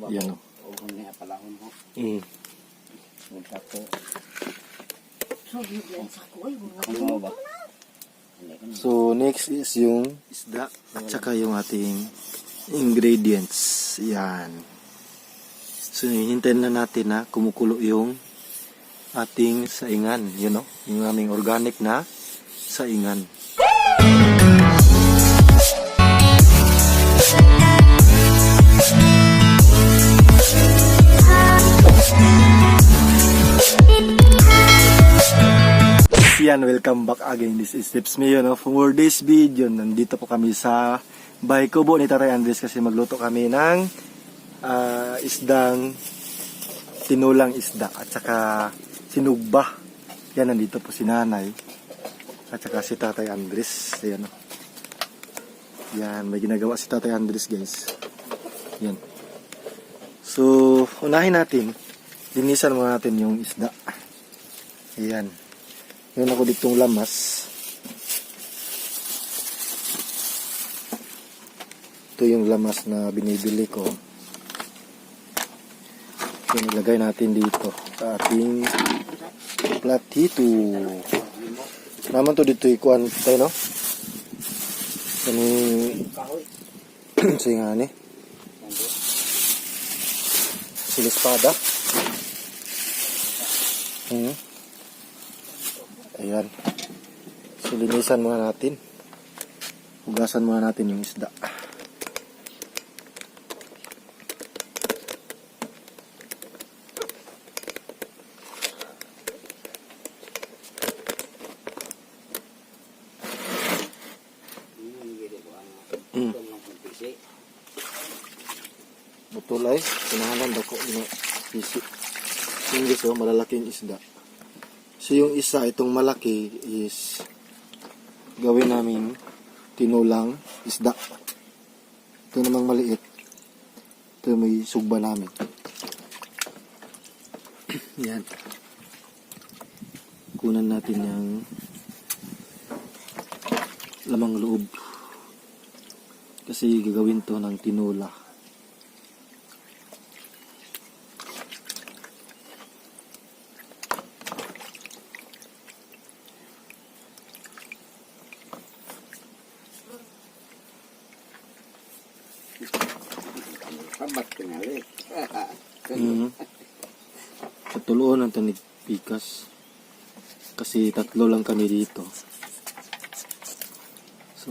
Yan o. So next is yung isda at saka yung ating ingredients. Yan. So hihintayin na natin na kumukulo yung ating saingan. Yun o. Yung aming organic na saingan. Yan, welcome back again. This is Tips Me, for this video, nandito po kami sa Bahay Kubo ni Tatay Andres kasi magluto kami ng isdang tinulang isda at saka sinugba. Yan, nandito po si Nanay at saka si Tatay Andres. Ayan, yan, may ginagawa si Tatay Andres, guys. Yan. So, unahin natin, linisan muna natin yung isda. Ayan. Ngayon ako ditong lamas. Ito yung lamas na binibili ko. So, nilagay natin dito sa ating platito. Naman to dito ikuan tayo, no? Kani singani. Silispada. Ayan. So, linisan muna natin. Hugasan muna natin yung isda. Betul ay. Pinahalan dako na sisi. Hindi so, malalaking isda. So yung isa, itong malaki is gawin namin tinulang isda. Ito namang maliit. Ito may sugba namin. Yan. Kunan natin yung lamang loob. Kasi gagawin to ng tinula. Patuluan ang tanig pikas kasi tatlo lang kami dito, so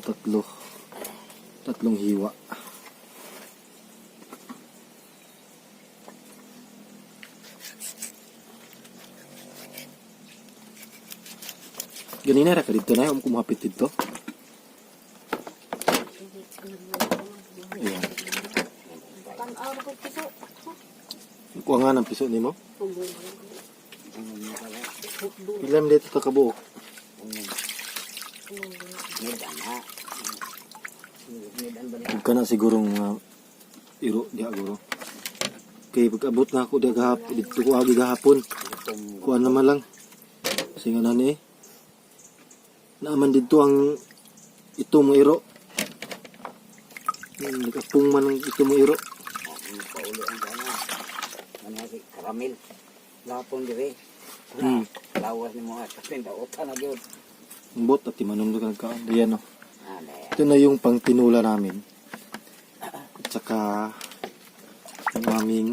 tatlong hiwa. Ganina ra ka dito na yung kumapit dito. Ayan. Kuha nga ng piso ni mo. Ilan dito ka kabuok? Huwag ka na sigurong iro diya guro. Kaya pag-abot na ako diya gahapon, dito ko agi gahapon. Kuha naman lang. Kasi nga nani naaman dito ang ito mo iro. Nakapung man ang ito mo iro. Karamil lapon dire lawas ni mo kasi dautan na gyud Bot at timanong na ka. Ayan o. Ito na yung pang tinula namin. At saka yung aming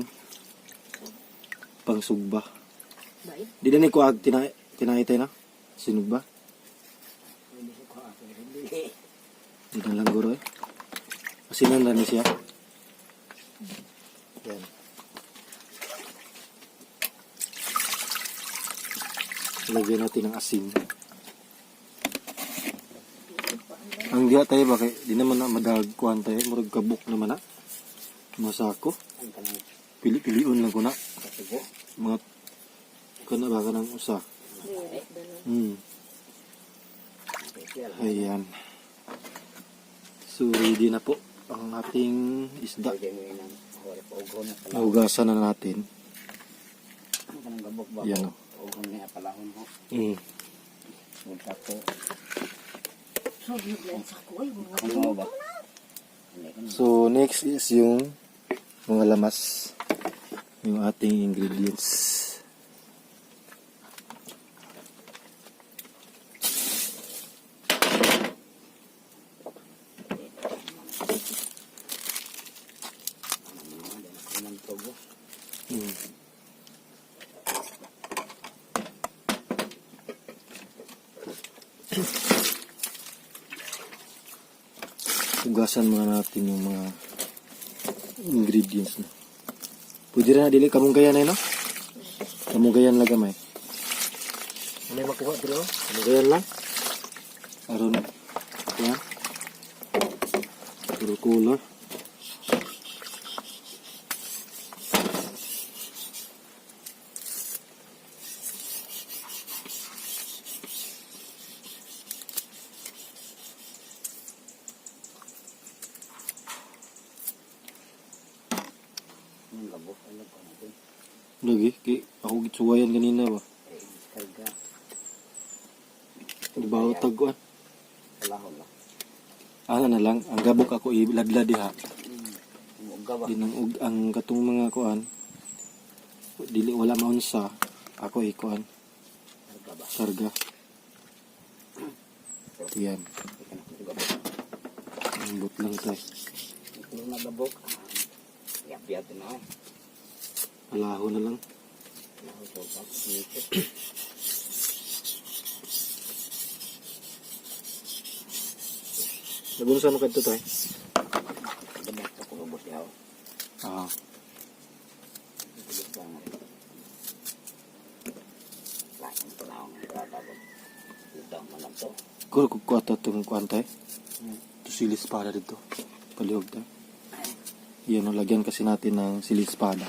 pang sugba. Di na ni ko ag tinaitay na? Sinugba? Di na lang guro eh. Asinan na ni siya. Yan. Lagyan natin ng asin. Ang diha tayo ba kay di naman na madagkuhan tayo, murag kabuk naman na. Masako. Pili-pilion lang ko na. Mga kana ba ka ng usa. Ayan. So ready na po ang ating isda. Nahugasan na natin. Yan o. So next is yung mga lamas yung ating ingredients. Hmm. Hugasan muna natin yung mga ingredients na. Pwede rin na dili kamunggayan ay no? Kamunggayan lang gamay. Ano yung makuha bro? Kamunggayan lang. Aron. Yan. Puro color. Yung labo, ano pa natin? Lagi, ako gitsuwayan ganina ba? Karga. Bawo taguan. Kalahol lang. Ano na lang, ang gabok ako iladlad diha. Umuga ba? Dinang ang katong mga kuan. Dili wala maunsa. Ako ikuan. Karga ba? Sarga. Yan. Ika na kung gabok. Ambot lang tayo. Kung nagabok, yap-yap na ay. Alaho na lang. Kalahol po pa. Nipit. Nabunsa mo kadto tayo. Gabok sa kurubos yaw. Ah. Ito ba nga? Lain ko na akong nagtatapos. Ito ang manang to. Kuro kukuha itong kuan tayo. Ito silis espada dito. Palihog tayo. Yan o, lagyan kasi natin ng silis espada.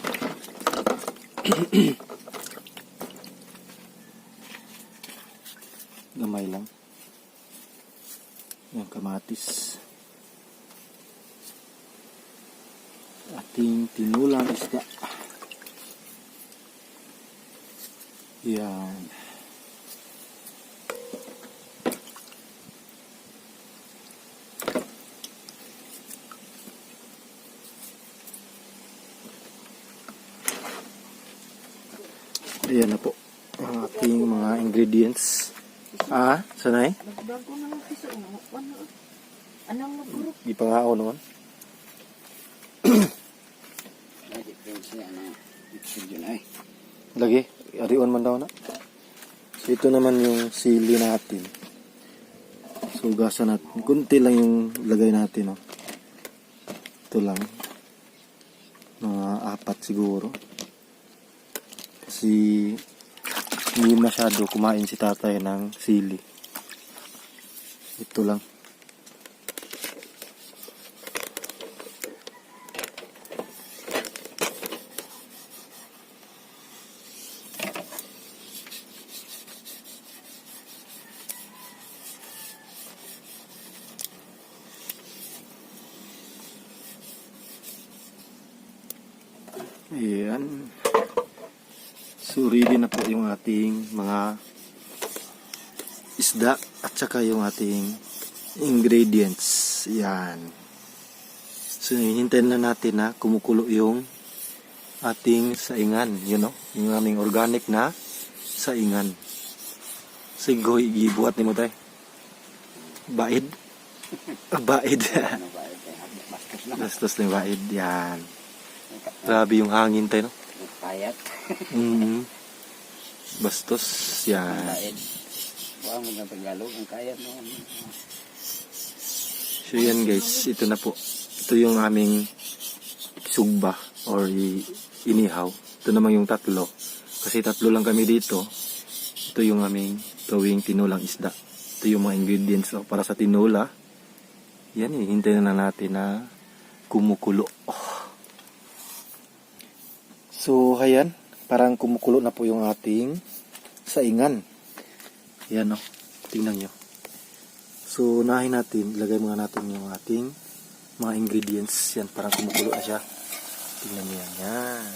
Gamay lang. Yan, kamatis. Ating tinulang isda. Yan. Ayan na po ang ating mga ingredients. Ah, sanay? Nagbago na lang piso. Anong nagurok? Di pa nga ako noon. May difference niya na mixed yun ay. Lagi, arion man daw na. So, ito naman yung sili natin. So, gasan natin. Kunti lang yung lagay natin, no. Ito lang. Mga 4 siguro. Kasi hindi masyado kumain si tatay ng sili. Ito lang. Ayan. So, ready na po yung ating mga isda at saka yung ating ingredients. Yan. So, hintayin na natin na kumukulo yung ating saingan. You know, yung aming organic na saingan. Sigoy, ibuhat ni mo tayo. Baid. Baid. Ano ba ito? Bastos na. Bastos na baid. Yan. Grabe yung hangin tayo, no? Payat. Bastos. Yan. Kain. Wala mo na Tagalog. Ang kayat mo. So yan guys, ito na po. Ito yung aming sugba or inihaw. Ito naman yung tatlo. Kasi tatlo lang kami dito. Ito yung aming gawing tinulang isda. Ito yung mga ingredients para sa tinula. Yan eh, hintayin na natin na kumukulo. So ayan, parang kumukulo na po yung ating saingan. Yan o, tingnan nyo. So unahin natin, ilagay muna natin yung ating mga ingredients. Yan, parang kumukulo na siya. Tingnan nyo yan. Yan.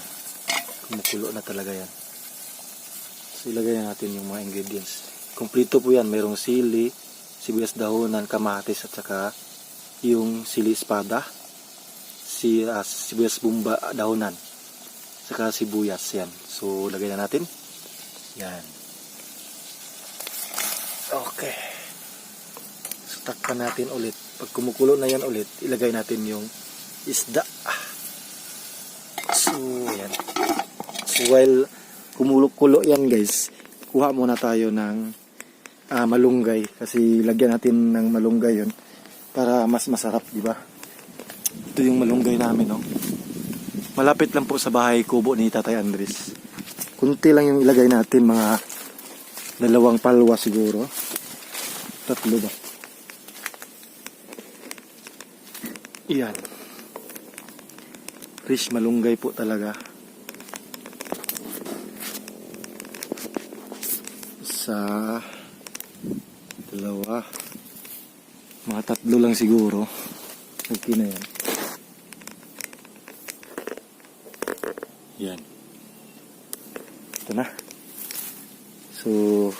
Kumukulo na talaga yan. So ilagay natin yung mga ingredients. Kompleto po yan. Mayroong sili, sibuyas dahonan, kamatis at saka yung sili espada, sibuyas bumba dahonan. Saka sibuyas yan. So lagay na natin. Yan. Okay. So takpan natin ulit. Pag kumukulo na yan ulit, ilagay natin yung isda. So yan. So while kumulo-kulo yan guys, kuha muna tayo ng malunggay. Kasi lagyan natin ng malunggay yun para mas masarap, di ba? Ito yung malunggay namin, no? Malapit lang po sa bahay kubo ni Tatay Andres. Kunti lang yung ilagay natin, mga 2 palwa siguro. 3 ba? Iyan. Fresh malunggay po talaga. Isa, 2, mga 3 lang siguro. Okay na yan. Yan. Ito na. So,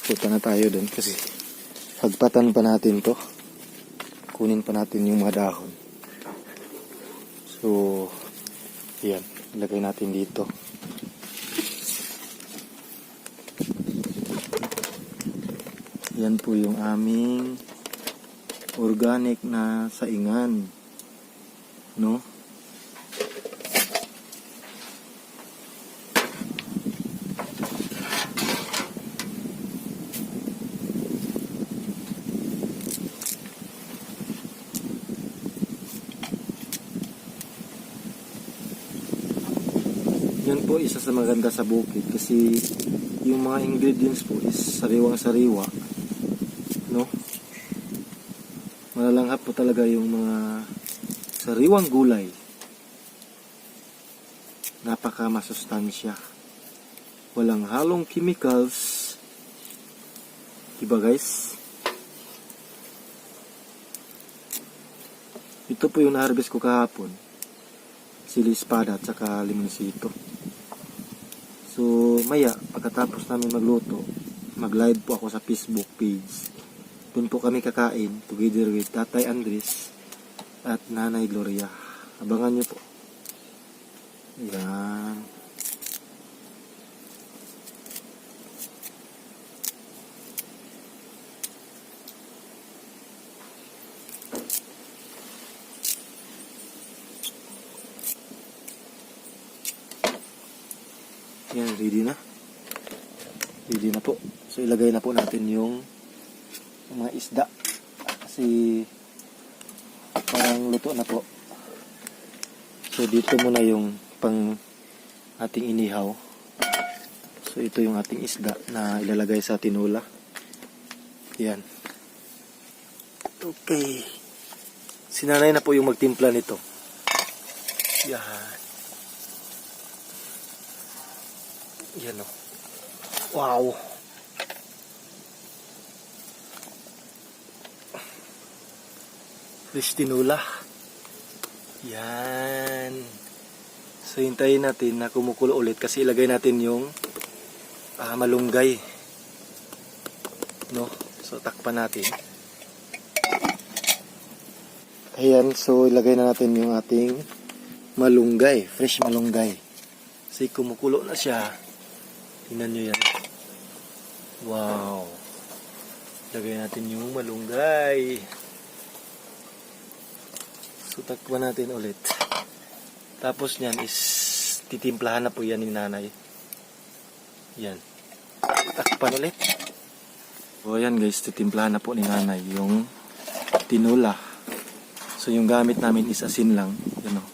punta na tayo dun kasi hagpatan pa natin to. Kunin pa natin yung mga dahon. So, yan. Ilagay natin dito. Yan po yung aming organic na saingan. No? Yan po isa sa maganda sa bukid kasi yung mga ingredients po is sariwang-sariwa, no? Malalanghap po talaga yung mga sariwang gulay. Napaka masustansya. Walang halong chemicals. Diba guys? Ito po yung na-harvest ko kahapon. Sili espada at saka limonsito. So, maya, pagkatapos namin magluto, mag-live po ako sa Facebook page. Doon po kami kakain together with Tatay Andres at Nanay Gloria. Abangan nyo po. Yan. Yan, ready na. Ready na po. So, ilagay na po natin yung mga isda. Kasi, parang luto na po. So, dito muna yung pang ating inihaw. So, ito yung ating isda na ilalagay sa tinula. Yan. Okay. Sinanay na po yung magtimpla nito. Yan. Yan o. Wow. Fresh tinula. Yan. So, hintayin natin na kumukulo ulit kasi ilagay natin yung malunggay. No? So, takpan natin. Ayan. So, ilagay na natin yung ating malunggay. Fresh malunggay. Kasi kumukulo na siya. Tingnan nyo yan. Wow. Lagay natin yung malunggay. So, takpan natin ulit. Tapos nyan is titimplahan na po yan ni nanay. Yan. Takpan ulit. So, ayan guys, titimplahan na po ni nanay yung tinula. So, yung gamit namin is asin lang. Yan o.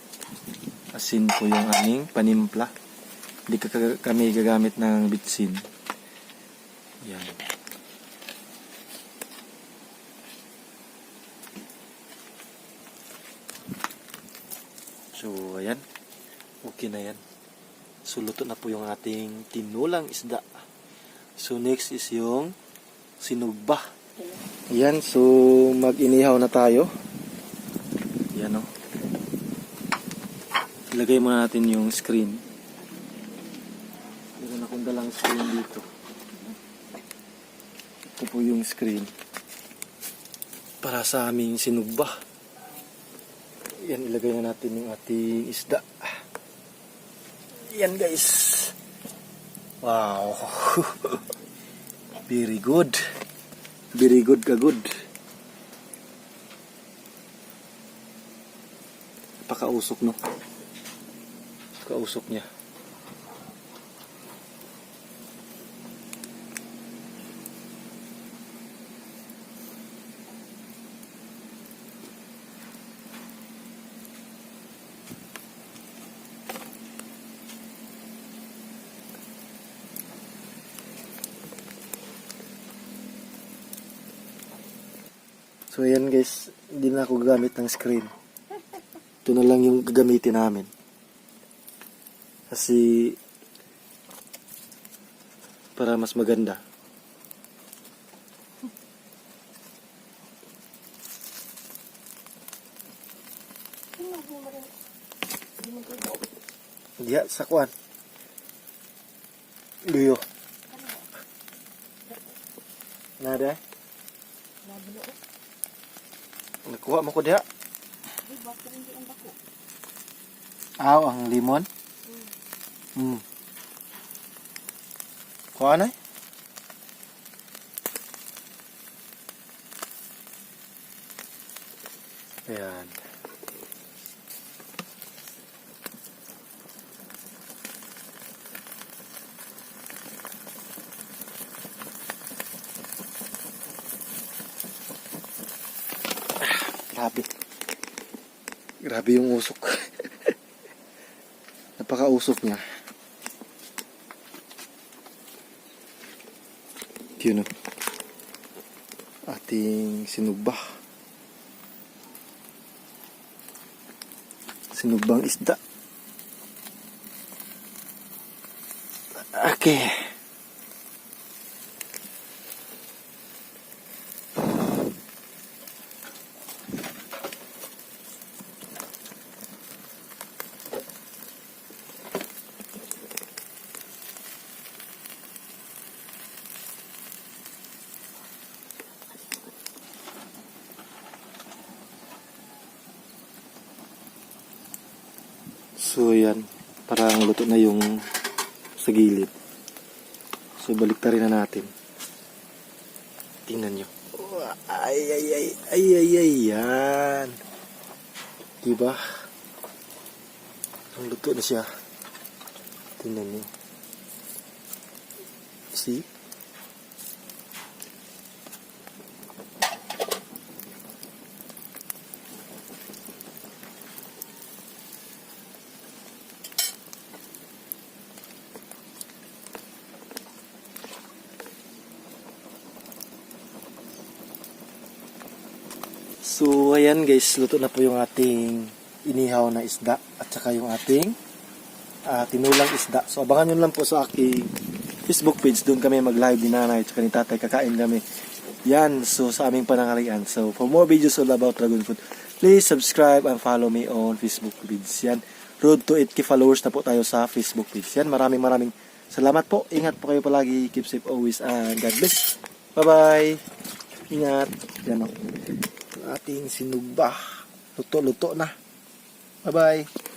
Asin po yung aming panimpla. Hindi kami gagamit ng bitsin. Yan. So, ayan. Okay na yan. So, luto na po yung ating tinulang isda. So, next is yung sinugba. Ayan. So, mag-inihaw na tayo. Yan o. Ilagay muna natin yung screen. Meron akong dalang screen dito. Ito po yung screen. Para sa aming sinugba. Yan, ilagay na natin yung ating isda. Yan guys. Wow. Very good. Very good ka good. Napakausok no. Kausok niya. So ayan guys, hindi na ako gagamit ng screen. Ito na lang yung gagamitin namin. Kasi para mas maganda. Diya sa kuan. Luyo. Nada. Nakuha mo ko diya. Aw, ang limon. Kuha na eh. Ayan. Grabe. Grabe yung usok. Napaka-usok niya. Yun o. Ating sinugba. Sinugbang isda. Okay. So yan, parang luto na yung sa gilid. So baliktarin na natin. Tingnan nyo. Ay, ay, ay, ay, ay, ay, yan. Diba? Ang luto na siya. Tingnan nyo. See? So, ayan guys, luto na po yung ating inihaw na isda at saka yung ating tinulang isda. So, abangan nyo lang po sa aking Facebook page. Doon kami mag-live ni nanay at saka ni tatay. Kakain kami. Yan, so sa aming panangalian. So, for more videos all about Dragon Food, please subscribe and follow me on Facebook page. Yan, road to 8K followers na po tayo sa Facebook page. Yan, maraming salamat po. Ingat po kayo palagi. Keep safe always and God bless. Bye-bye. Ingat. Yan o. Ating sinugba. Luto-luto na. Bye-bye.